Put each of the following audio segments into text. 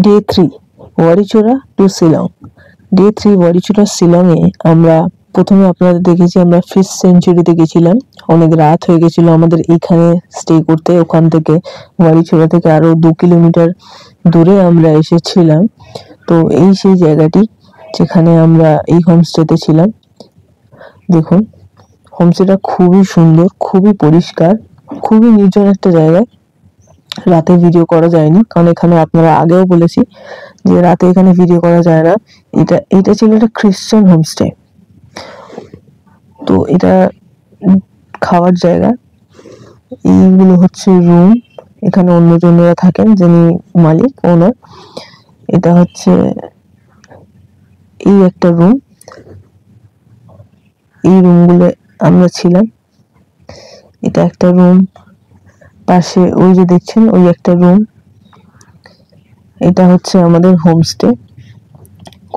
Day 3 Warichora to Shillong. Day 3 Warichora শিলংয়ে আমরা প্রথমে আপনাদের দেখেছি আমরা ফিশ সেঞ্চুরিতে গেছিলাম। অনেক রাত হয়ে গেছিল আমাদের এইখানে স্টে করতে। ওখান থেকে ওয়ারিচোরা থেকে আরো 2 কিলোমিটার দূরে আমরা এসেছিলাম। তো এই সেই জায়গাটি যেখানে আমরা এই হোমস্টেতে ছিলাম। দেখুন হোমস্টেটা খুবই সুন্দর, খুবই পরিষ্কার, খুবই নির্জন একটা জায়গায়। রাতে ভিডিও করা যায়নি কারণ এখানে আপনারা আগেও বলেছি যে রাতে এখানে ভিডিও করা যায় না। এটা ছিল একটা খ্রিস্টান হোমস্টে। তো এটা খাওয়ার জায়গা, এইগুলো হচ্ছে রুম। এখানে অন্যজনেরা থাকেন, যিনি মালিক ওনার। এটা হচ্ছে এই একটা রুম, এই রুমগুলো আমরা ছিলাম। এটা একটা রুম, পাশে ওই যে দেখছেন ওই একটা রুম। এটা হচ্ছে আমাদের হোমস্টে।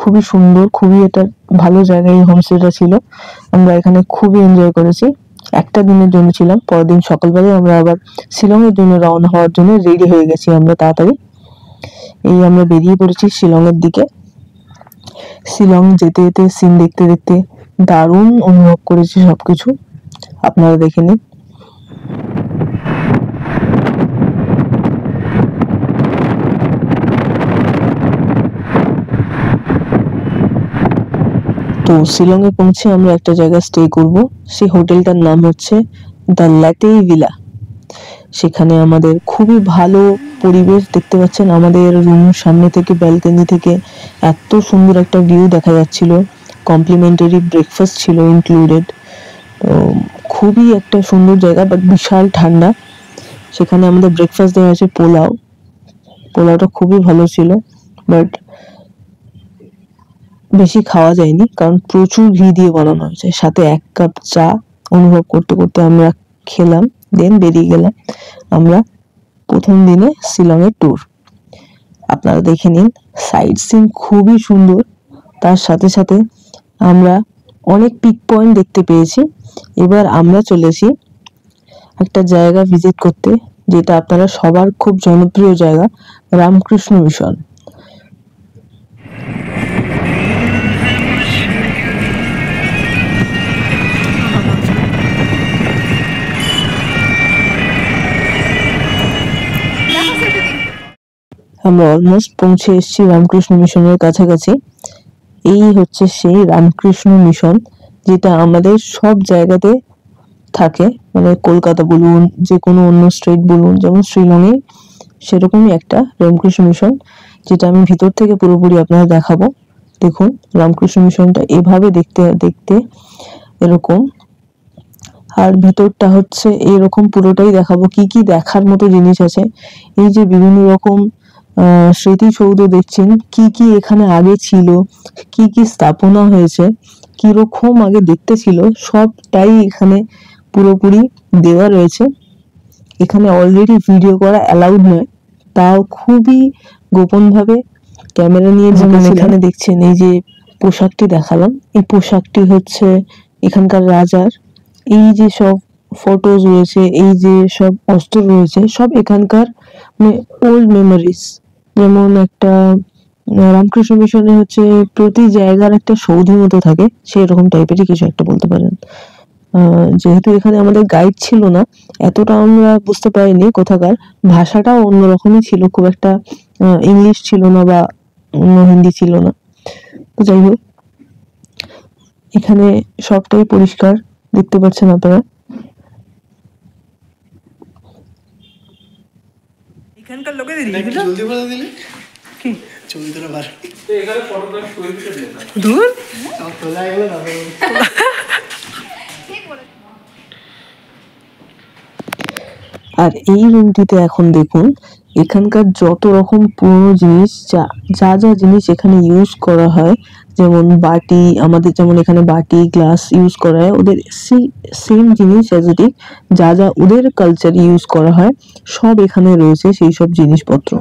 খুবই সুন্দর, খুবই এটা ভালো জায়গায় এই হোমস্টেটা ছিল। আমরা এখানে খুবই এনজয় করেছি। একটা দিনের জন্য ছিলাম, পরের দিন সকালবেলায় আমরা আবার শিলংয়ের জন্য রওনা হওয়ার জন্য রেডি হয়ে গেছি আমরা তাড়াতাড়ি। এই আমরা বেরিয়ে পড়েছি শিলংয়ের দিকে। শিলং যেতে যেতে সিন দেখতে দেখতে দারুণ অনুভব করেছি সবকিছু, আপনারা দেখে নিন। তো শিলংয়ে পৌঁছে আমরা একটা জায়গায় স্টে করব। সেই হোটেলটার নাম হচ্ছে দ্য ল্যাটেই ভিলা। সেখানে আমাদের খুবই ভালো পরিবেশ, দেখতে পাচ্ছেন আমাদের রুমের সামনে থেকে ব্যালকনি থেকে এত সুন্দর একটা ভিউ দেখা যাচ্ছিল। কমপ্লিমেন্টারি ব্রেকফাস্ট ছিল ইনক্লুডেড। তো খুবই একটা সুন্দর জায়গা, বাট বিশাল ঠান্ডা। সেখানে আমাদের ব্রেকফাস্ট দেওয়া হয়েছে পোলাওটা খুবই ভালো ছিল, বাট বেশি খাওয়া যায়নি কারণ প্রচুর ঘি দিয়ে বানানো হয়েছে। সাথে 1 কাপ চা অনুভব করতে করতে আমরা খেলাম, দেন বেরিয়ে গেলাম আমরা প্রথম দিনে শিলংয়ের ট্যুর। আপনারা দেখে নিন, সাইট সিন খুবই সুন্দর। তার সাথে সাথে আমরা অনেক পিক পয়েন্ট দেখতে পেয়েছি। এবার আমরা চলেছি একটা জায়গা ভিজিট করতে, যেটা আপনারা সবার খুব জনপ্রিয় জায়গা, রামকৃষ্ণ মিশন। আমরা অলমোস্ট পৌঁছে এসেছি রামকৃষ্ণ মিশনের কাছাকাছি। এই হচ্ছে সেই রামকৃষ্ণ মিশন, যেটা আমাদের সব জায়গাতে থাকে, মানে কলকাতা বলুন, যে কোনো অন্য স্টেট বলুন, যেমন শিলংয়ে সেরকমই একটা রামকৃষ্ণ মিশন, যেটা আমি ভিতর থেকে পুরোপুরি আপনারা দেখাবো। দেখুন রামকৃষ্ণ মিশনটা এভাবে দেখতে দেখতে এরকম, আর ভিতরটা হচ্ছে এরকম পুরোটাই দেখাবো। কি কি দেখার মতো জিনিস আছে, এই যে বিভিন্ন রকম স্মৃতিসৌধ দেখছেন, কি কি এখানে আগে ছিল, কি কি স্থাপনা হয়েছে, কিরকম আগে দেখতে ছিল, সবটাই এখানে পুরোপুরি দেওয়া রয়েছে। এখানে অলরেডি ভিডিও করা অ্যালাউড নয়, তাও খুবই গোপন ভাবে ক্যামেরা নিয়ে এখানে দেখছেন এই যে পোশাকটি দেখালাম, এই পোশাকটি হচ্ছে এখানকার রাজার। এই যে সব ফটোজ রয়েছে, এই যে সব অস্ত্র রয়েছে, সব এখানকার মানে ওল্ড মেমোরিজ। যেমন একটা রামকৃষ্ণ মিশনে হচ্ছে প্রতি জায়গার একটা সৌধি মতো থাকে, সেই রকম টাইপেরই কিছু একটা বলতে পারেন। যেহেতু এখানে আমাদের গাইড ছিল না, এতটা আমরা বুঝতে পারিনি, কোথাকার ভাষাটাও অন্যরকমই ছিল, খুব একটা ইংলিশ ছিল না বা হিন্দি ছিল না। তো যাই হোক, এখানে সবটাই পরিষ্কার দেখতে পাচ্ছেন আপনারা। এখানকার লোকেদের জলদি বলে দিলে কি ছবি তোলা বার তো এখানে ফটোগ্রাফ করে দিতে না দূর সব তোলা গেল না ঠিক বলে। আর এই রুমটিতে এখন দেখুন এখানকার যত রকম পুরনো জিনিস, যা যা জিনিস এখানে ইউজ করা হয়, যেমন বাটি, আমাদের যেমন এখানে বাটি গ্লাস ইউজ করা হয়, ওদের সেম জিনিস অ্যাজিটিভ যা যা ওদের কালচারে ইউজ করা হয়, সব এখানে রয়েছে। সেই সব জিনিসপত্র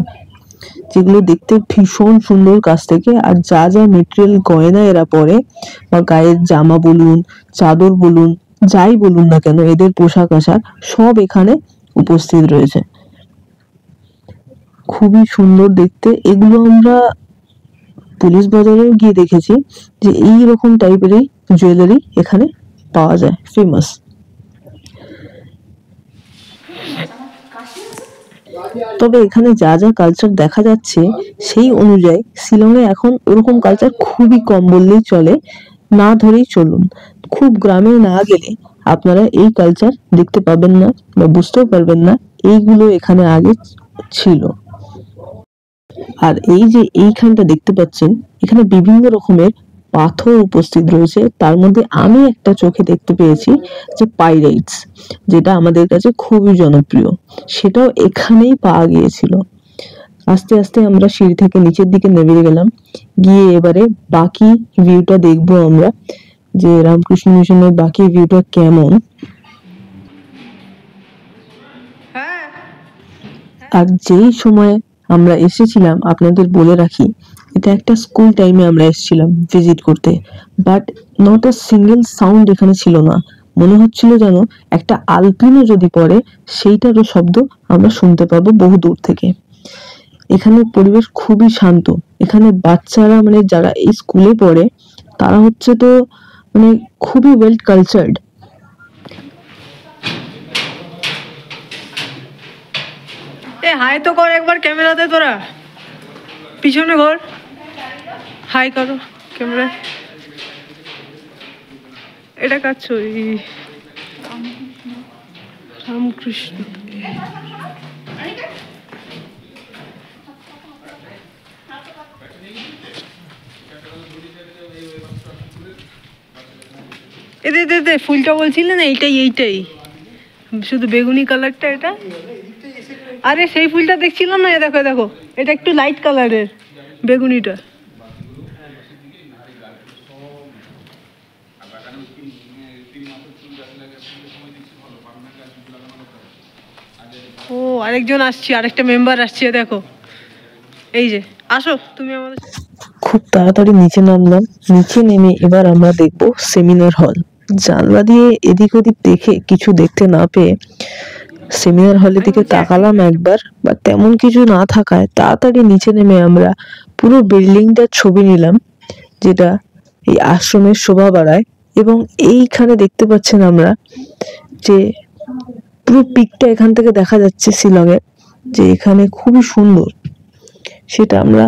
যেগুলো দেখতে ভীষণ সুন্দর কাছ থেকে। আর যা যা মেটেরিয়াল গয়না এরা পরে, বা গায়ের জামা বলুন, চাদর বলুন, যাই বলুন না কেন, এদের পোশাক আশাক সব এখানে উপস্থিত রয়েছে। খুবই সুন্দর দেখতে। এগুলো আমরা পুলিশ বাজারেও গিয়ে দেখেছি যে এই রকম টাইপেরই জুয়েলারি এখানে পাওয়া যায়, ফেমাস। তবে এখানে যা যা কালচার দেখা যাচ্ছে সেই অনুযায়ী শিলংয়ে এখন ওরকম কালচার খুবই কম বললেই চলে, না ধরেই চলুন। খুব গ্রামে না গেলে আপনারা এই কালচার দেখতে পাবেন না বা বুঝতেও পারবেন না এইগুলো এখানে আগে ছিল। আর এই যে এইখানটা দেখতে পাচ্ছেন, এখানে বিভিন্ন রকমের পাথর উপস্থিত রয়েছে। তার মধ্যে আমি একটা চোখে দেখতে পেয়েছি যে পাইরাইটস, যেটা আমাদের কাছে খুবই জনপ্রিয়, সেটাও এখানেই পাওয়া গিয়েছিল। আস্তে আস্তে আমরা সিঁড়ি থেকে নিচের দিকে নেমে গেলাম, গিয়ে এবারে বাকি ভিউটা দেখবো আমরা, যে রামকৃষ্ণ মিশনের বাকি ভিউটা কেমন। আর যেই সময় আমরা এসেছিলাম আপনাদের বলে রাখি, এটা একটা স্কুল টাইমে আমরা এসেছিলাম ভিজিট করতে, but not a single sound এখানে ছিল না। মনে হচ্ছিল যেন একটা আলপিনও যদি পড়ে সেইটারও শব্দ আমরা শুনতে পাবো বহু দূর থেকে। এখানে পরিবেশ খুবই শান্ত। এখানে বাচ্চারা মানে যারা এই স্কুলে পড়ে তারা হচ্ছে তো মানে খুবই ওয়েল কালচার্ড। এ হাই তো কর একবার ক্যামেরাতে, তোরা পিছনে ঘর, হাই করো ক্যামেরায়। এটা কার ছবি? রামকৃষ্ণ। এদে দে দে, ফুলটা বলছিলে না, এইটাই শুধু বেগুনি কালারটা এটা। আরে সেই ফুলটা দেখছিলাম না, দেখো দেখো, এটা একটু লাইট কালারের, বেগুনিটা। ও আরেকজন আসছে, আরেকটা মেম্বার আসছে, দেখো এই যে। আসো তুমি আমাদের। খুব তাড়াতাড়ি নিচে নামলাম। নিচে নেমে এবার আমরা দেখব সেমিনার হল। জানলা দিয়ে এদিক ওদিক দেখে কিছু দেখতে না পেয়ে সেমিনার হলের দিকে তাকালাম একবার, বা তেমন কিছু না থাকায় তাড়াতাড়ি নিচে নেমে আমরা পুরো বিল্ডিংটার ছবি নিলাম, যেটা এই আশ্রমের শোভা বাড়ায়। এবং এইখানে দেখতে পাচ্ছেন আমরা যে পুরো পিকটা এখান থেকে দেখা যাচ্ছে শিলংয়ের, যে এখানে খুবই সুন্দর, সেটা আমরা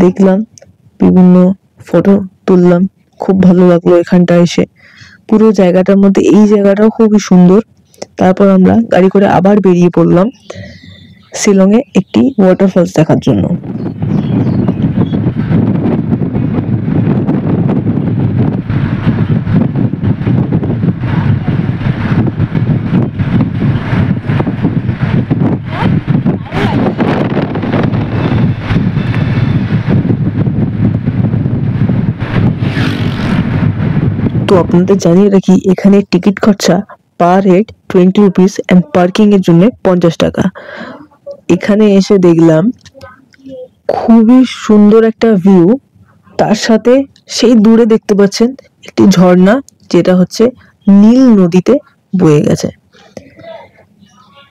দেখলাম, বিভিন্ন ফটো তুললাম। খুব ভালো লাগলো এখানটা এসে, পুরো জায়গাটার মধ্যে এই জায়গাটাও খুবই সুন্দর। তারপর আমরা গাড়ি করে আবার বেরিয়ে পড়লাম শিলংয়ে একটি ওয়াটারফলস দেখার জন্য। তো আপনাদের জানিয়ে রাখি, এখানে টিকিট খরচা per head 20 rupees and parking এর জন্য 50 টাকা। এখানে এসে দেখলাম খুবই সুন্দর একটা ভিউ, তার সাথে সেই দূরে দেখতে পাচ্ছেন একটি ঝর্ণা, যেটা হচ্ছে নীল নদীতে বয়ে গেছে।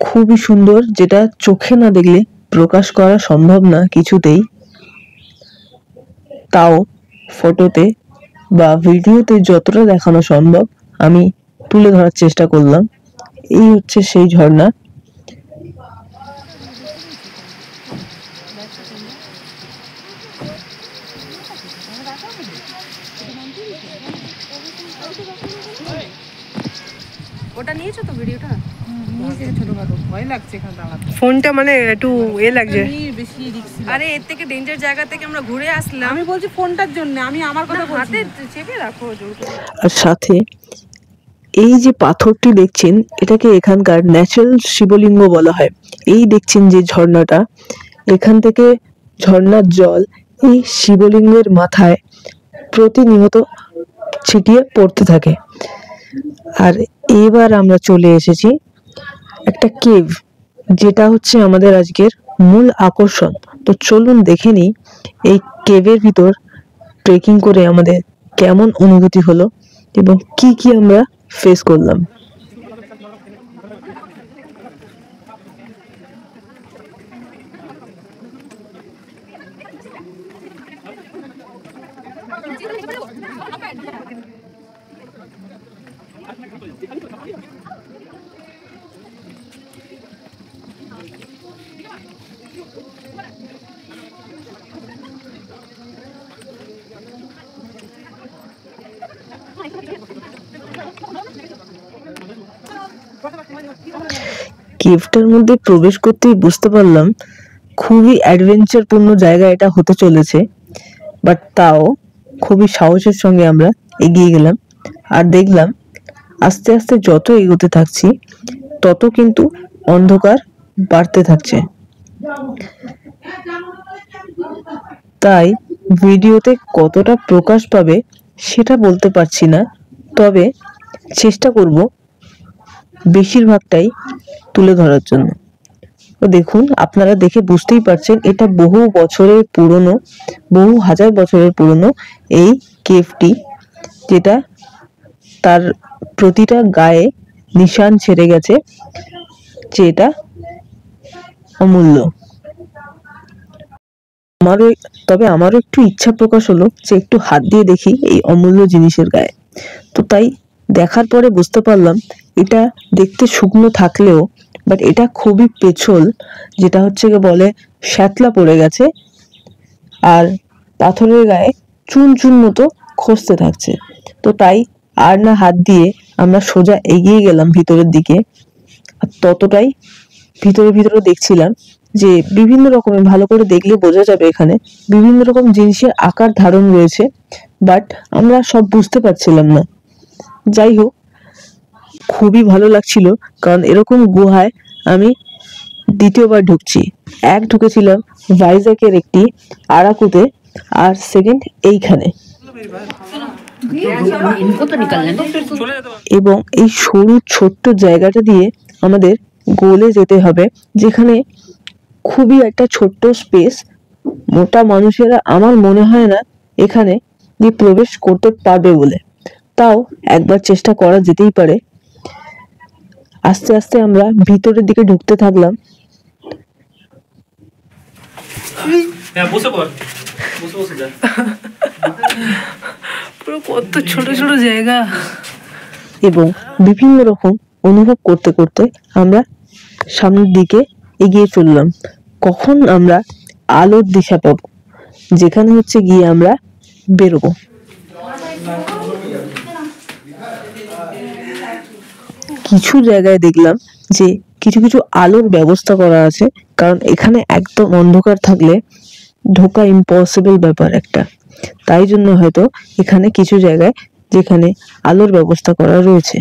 খুবই সুন্দর, যেটা চোখে না দেখলে প্রকাশ করা সম্ভব না কিছুতেই, তাও ফটোতে বা ভিডিওতে যতটা দেখানো সম্ভব আমি তুলে ধরার চেষ্টা করলাম। এই হচ্ছে সেই ঝর্ণা। ওটা নিয়েছো তো ভিডিওটা? ফোনটা মানে একটু এ লাগছে। আরে এর থেকে ডেঞ্জার জায়গা থেকে আমরা ঘুরে আসলাম। আমি বলছি ফোনটার জন্য, আমি আমার কথা হাতে চেপে রাখো। আর সাথে এই যে পাথরটি দেখছেন, এটাকে এখানকার ন্যাচারাল শিবলিঙ্গ বলা হয়। এই দেখছেন যে ঝর্ণাটা, এখান থেকে ঝর্ণার জল এই শিবলিঙ্গের মাথায় প্রতিনিয়ত ছিটিয়ে পড়তে থাকে। আর এবার আমরা চলে এসেছি একটা কেভ, যেটা হচ্ছে আমাদের আজকের মূল আকর্ষণ। তো চলুন দেখে নিই এই কেভের ভিতর ট্রেকিং করে আমাদের কেমন অনুভূতি হলো এবং কি কি আমরা ফেস করলাম। কেভটার মধ্যে প্রবেশ করতেই বুঝতে পারলাম খুবই অ্যাডভেঞ্চারপূর্ণ জায়গা এটা হতে চলেছে, বাট তাও খুবই সাহসের সঙ্গে আমরা এগিয়ে গেলাম। আর দেখলাম আস্তে আস্তে যত এগোতে থাকছি তত কিন্তু অন্ধকার বাড়তে থাকছে। তাই ভিডিওতে কতটা প্রকাশ পাবে সেটা বলতে পারছি না, তবে চেষ্টা করব বেশিরভাগটাই তুলে ধরার জন্য। তো দেখুন, আপনারা দেখে বুঝতেই পারছেন এটা বহু বছরের পুরনো, বহু হাজার বছরের পুরনো এই কেভটি, যেটা তার প্রতিটা গায়ে নিশান ছেড়ে গেছে, যেটা অমূল্য। আমারও একটু ইচ্ছা প্রকাশ হলো যে একটু হাত দিয়ে দেখি এই অমূল্য জিনিসের গায়ে। তো তাই দেখার পরে বুঝতে পারলাম এটা দেখতে শুকনো থাকলেও বাট এটা খুবই পেছল, যেটা হচ্ছে গিয়ে বলে শ্যাতলা পড়ে গেছে, আর পাথরের গায়ে চুন চুন মতো খসতে থাকছে। তো তাই আর না হাত দিয়ে আমরা সোজা এগিয়ে গেলাম ভিতরের দিকে। আর ততটাই ভিতরে ভিতরে দেখছিলাম যে বিভিন্ন রকমের, ভালো করে দেখলে বোঝা যাবে এখানে বিভিন্ন রকম জিনিসের আকার ধারণ রয়েছে, বাট আমরা সব বুঝতে পারছিলাম না। যাই হোক, খুবই ভালো লাগছিল, কারণ এরকম গুহায় আমি দ্বিতীয়বার ঢুকছি। ঢুকেছিলাম ভাইজ্যাকের একটি আরাকুতে, আর সেকেন্ড এইখানে। এবং এই সরু ছোট্ট জায়গাটা দিয়ে আমাদের গোলে যেতে হবে, যেখানে খুবই একটা ছোট্ট স্পেস। মোটা মানুষেরা আমার মনে হয় না এখানে দিয়ে প্রবেশ করতে পারবে বলে, তাও একবার চেষ্টা করা যেতেই পারে। আস্তে আস্তে আমরা ভিতরের দিকে ঢুকতে থাকলাম। পুরো কত ছোট ছোট জায়গা, এবং বিভিন্ন রকম অনুভব করতে করতে আমরা সামনের দিকে এগিয়ে চললাম। কখন আমরা আলোর দিশা পাবো, যেখানে হচ্ছে গিয়ে আমরা বেরোবো। কিছু জায়গায় দেখলাম যে কিছু কিছু আলোর ব্যবস্থা করা আছে, কারণ এখানে একদম অন্ধকার থাকলে ঢোকা ইম্পসিবল ব্যাপার একটা। তাই জন্য হয়তো এখানে কিছু জায়গায় যেখানে আলোর ব্যবস্থা করা রয়েছে।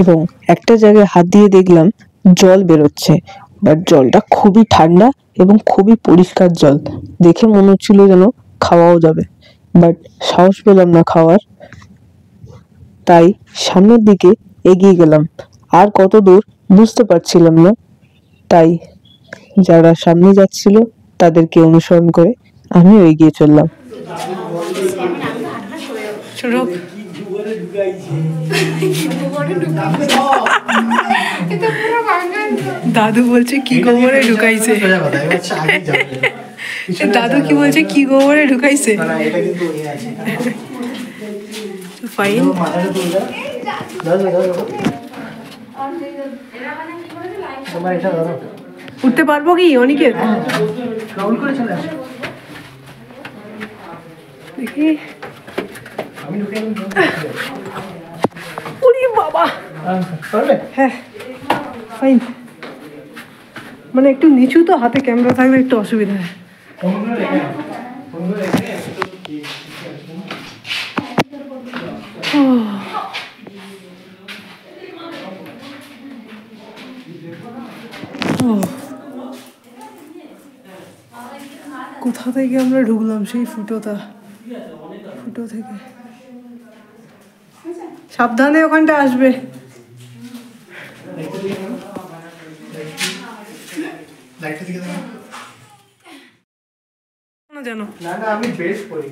এবং একটা জায়গায় হাত দিয়ে দেখলাম জল বেরোচ্ছে, বাট জলটা খুবই ঠান্ডা এবং খুবই পরিষ্কার জল। দেখে মনে হচ্ছিল যেন খাওয়াও যাবে, বাট সাহস পেলাম না খাওয়ার। তাই সামনের দিকে এগিয়ে গেলাম। আর কত দূর বুঝতে পারছিলাম না, তাই যারা সামনে যাচ্ছিল তাদেরকে অনুসরণ করে আমিও এগিয়ে চললাম। দাদু বলছে কি গোবরে ঢুকাইছে, দাদু কি বলছে কি গোবরে ঢুকাইছে। ফাইন, উঠতে পারবো কি অনেকের দেখি। বাবা, হ্যাঁ ফাইন। মানে একটু নিচু তো, হাতে ক্যামেরা থাকলে একটু অসুবিধা হয়। কোথা থেকে আমরা ঢুকলাম, সেই ফুটো থেকে। সাবধানে ওখানটা আসবে। জানো না, আমি বেশ করি।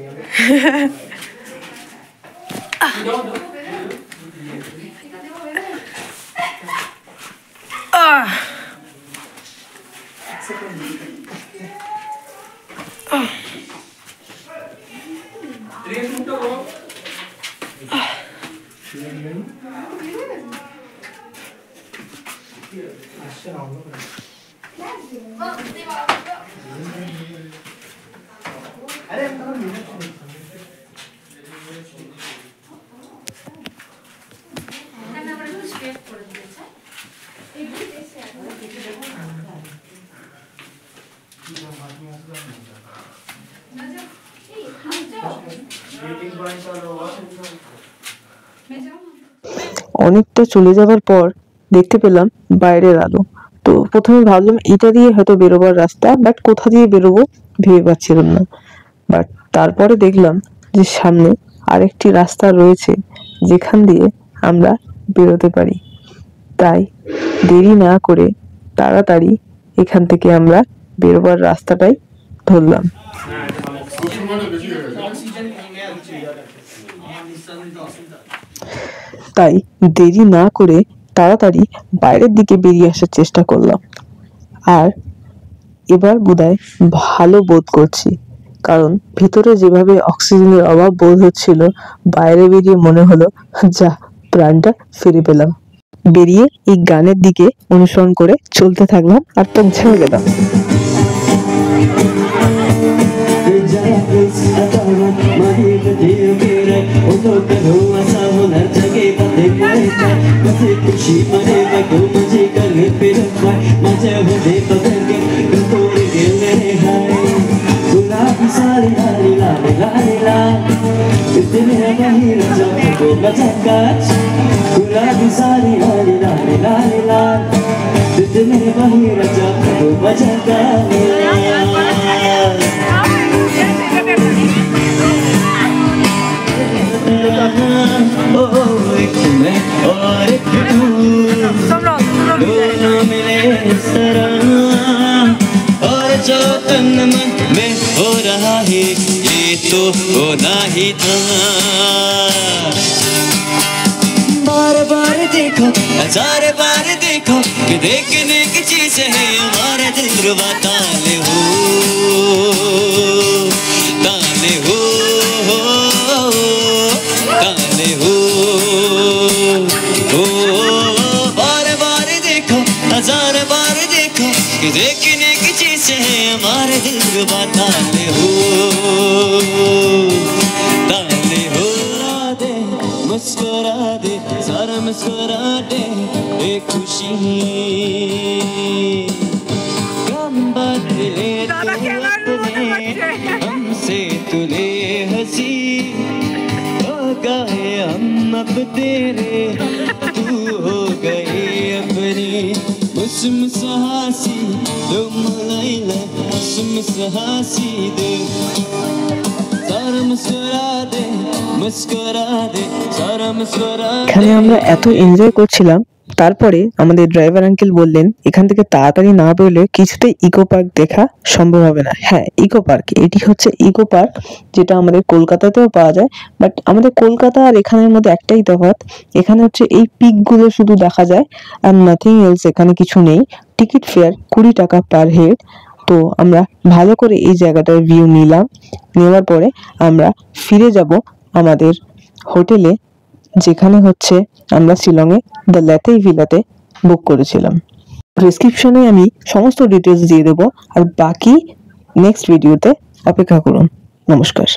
অনেকটা চলে যাওয়ার পর দেখতে পেলাম বাইরের আলো। তো প্রথমে ভাবলাম এটা দিয়ে হয়তো বেরোবার রাস্তা, বাট কোথা দিয়ে বেরোবো ভেবে পাচ্ছিলাম না। বাট তারপরে দেখলাম যে সামনে আরেকটি রাস্তা রয়েছে যেখান দিয়ে আমরা বেরোতে পারি। তাই দেরি না করে তাড়াতাড়ি এখান থেকে আমরা বেরোবার রাস্তাটাই ধরলাম। তাই দেরি না করে তাড়াতাড়ি বাইরের দিকে বেরিয়ে আসার চেষ্টা করলাম। আর এবার বোধহয় ভালো বোধ করছি, কারণ ভিতরে যেভাবে অক্সিজেনের অভাব বোধ হচ্ছিল, বাইরে বেরিয়ে মনে হলো যা প্রাণটা ফিরে পেলাম। বেরিয়ে এই গানের দিকে অনুসরণ করে চলতে থাকলাম আর পৌঁছেও গেলাম। और जो तन मन में हो रहा है ये तो होना ही था। बार बार देखो हजार बार देखो कि देखने की चीज है हमारे दिल रुबा ताले हो ताले हो ताले हो बार बार देखो हजार बार देखो कि देखने की चीज है हमारे दिल रुबा ताले हो ताले हो। दे मुस्कुरा दे सारा मुस्कुरा दे एक खुशी गम बदले तू अपने हमसे तुले हंसी हो गए हम अब तेरे तू हो गए अपनी मुस्मुसासी दो मुलायला मुस्मुसासी दे सारा मुस्कुरा दे मुस्कुरा दे सारा मुस्कुरा। এখানে আমরা এত এনজয় করছিলাম, তারপরে আমাদের ড্রাইভার আঙ্কেল বললেন এখান থেকে তাড়াতাড়ি না বেরোলে কিছুতেই ইকো পার্ক দেখা সম্ভব হবে না। হ্যাঁ, ইকো পার্ক, এটি হচ্ছে ইকো পার্ক, যেটা আমাদের কলকাতাতেও পাওয়া যায়। বাট আমাদের কলকাতা আর এখানের মধ্যে একটাই তফাৎ, এখানে হচ্ছে এই পিক গুলো শুধু দেখা যায় আর নাথিং এলস, এখানে কিছু নেই। টিকিট ফেয়ার 20 টাকা পার হেড। তো আমরা ভালো করে এই জায়গাটার ভিউ নিলাম, নেওয়ার পরে আমরা ফিরে যাব আমাদের হোটেলে, যেখানে হচ্ছে আমরা শিলংয়ে দ্য ল্যাথেই ভিলাতে বুক করেছিলাম। ডেসক্রিপশনে আমি সমস্ত ডিটেলস দিয়ে দেবো, আর বাকি নেক্সট ভিডিওতে অপেক্ষা করুন। নমস্কার।